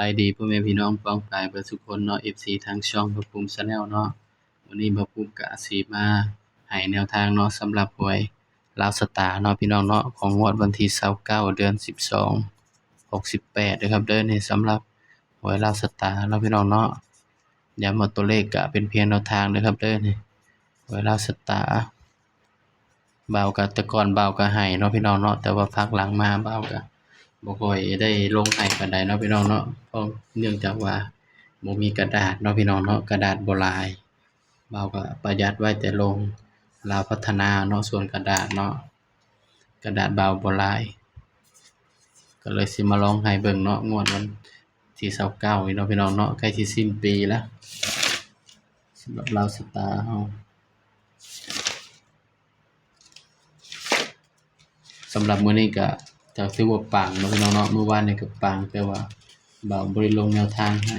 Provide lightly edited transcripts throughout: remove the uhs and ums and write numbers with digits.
ายดีพ่อแม่พี่น้องป้องปรายเบิดซุคนเนาะ FC ทางช่องบ่ภูมิ Channel เนาะวันนี้บ่ภูมิก็สิมาให้แนวทางเนาะสำหรับหวยลาวสตาร์เนาะพี่น้องเนาะของงวดวันที่29เดือน12 68เด้อครับเด้อนี่สำหรับหวยลาวสตาร์เนาะพี่น้องเนาะย้ำว่าตัวเลขก็เป็นเพียงแนวทางเด้อครับเด้อนี่หวยลาวสตาร์บ่าวก็แต่ก่อนบ่าวก็ให้เนาะพี่น้องเนาะแต่ว่าพักหลังมาบ่าวก็บ่ค่อยได้ลงให้ปานใดเนาะพี่น้องเนาะเพราะเนื่องจากว่าบ่มีกระดาษเนาะพี่น้องเนาะกระดาษบ่หลายบ่าวก็ประหยัดไว้แต่ลงลาวพัฒนาเนาะส่วนกระดาษเนาะกระดาษบ่าวบ่หลายก็เลยสิมาลองให้เบิ่งเนาะงวดวันที่29นี่เนาะพี่น้องเนาะใกล้สิสิ้นปีแล้วสำหรับลาวสตาร์เฮาสำหรับมื้อนี้ก็ถือว่าปังเนาะพี่น้องเนาะเมื่อวานนี่ก็ปังแต่ว่าบ่าวบ่ได้ลงแนวทางให้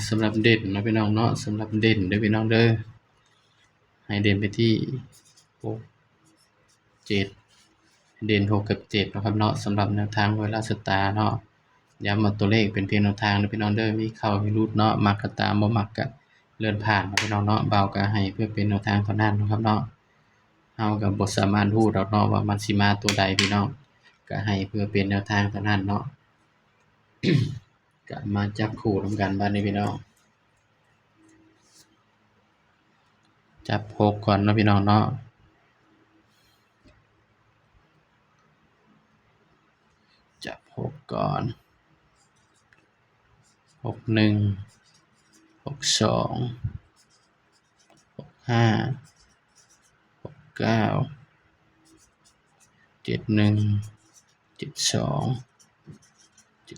สำหรับเด่นเนาะพี่น้องเนาะสำหรับเด่นเด้อพี่น้องเด้อให้เด่นไปที่6 7เด่น6กับ7เนาะครับเนาะสำหรับแนวทางหวยลาวสตาร์เนาะย้ำว่าตัวเลขเป็นเพียงแนวทางเด้อพี่น้องเด้อมีเข้ามีหลุดเนาะมักก็ตามบ่มักก็เลื่อนผ่านเนาะพี่น้องเนาะบ่าวก็ให้เพื่อเป็นแนวทางเท่านั้นเนาะครับเนาะเฮาก็บ่สามารถรู้ดอกเนาะว่ามันสิมาตัวใดพี่น้องก็ให้เพื่อเป็นแนวทางเท่านั้นเนาะ ก็มาจับคู่นำกันบัดนี้พี่น้องจับ6ก่อนเนาะพี่น้องเนาะจับ6ก่อน61 62 65 69 71 72 75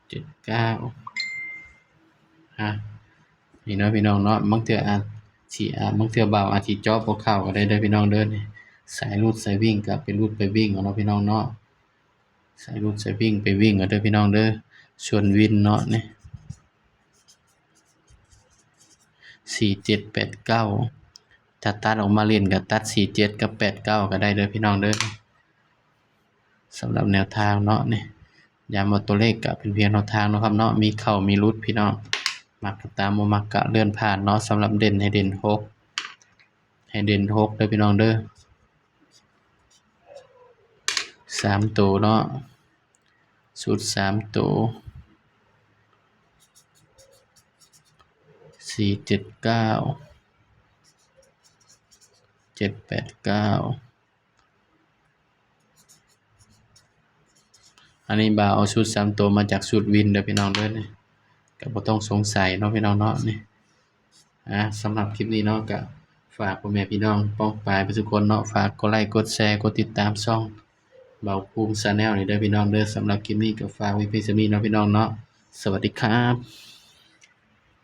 79นี่เนาะพี่น้องเนาะบางเทื่อบางเทื่อบ่าวอาจสิเจาะบ่เข้าก็ได้เด้อพี่น้องเด้อนี่สายรูดสายวิ่งก็ไปรูดไปวิ่งเอาเนาะพี่น้องเนาะสายรูดสายวิ่งไปวิ่งเอาเด้อพี่น้องเด้อส่วนวินเนาะนี่4 7 8 9ถ้าตัดออกมาเล่นก็ตัด4 7กับ8 9ก็ได้เด้อพี่น้องเด้อสำหรับแนวทางเนาะนี่ย้ำว่าตัวเลขก็เป็นเพียงแนวทางเนาะครับเนาะมีเข้ามีหลุดพี่น้องมักก็ตามบ่มักก็เลื่อนผ่านเนาะสำหรับเด่นให้เด่น6ให้เด่น6เด้อพี่น้องเด้อ3ตัวเนาะสูตร3ตัว4 7 9 7 8 9อันนี้บ่าวเอาสูตร3ตัวมาจากสูตรวินเด้อพี่น้องเด้อนี่ก็บ่ต้องสงสัยเนาะพี่น้องเนาะนี่สำหรับคลิปนี้เนาะก็ฝากพ่อแม่พี่น้องป้องปรายทุกคนเนาะฝากกดไลค์กดแชร์กดติดตามช่องเบาภูมิ Channel นี่เด้อพี่น้องเด้อสำหรับคลิปนี้ก็ฝากไว้เพียงเท่านี้เนาะพี่น้องเนาะสวัสดีครับ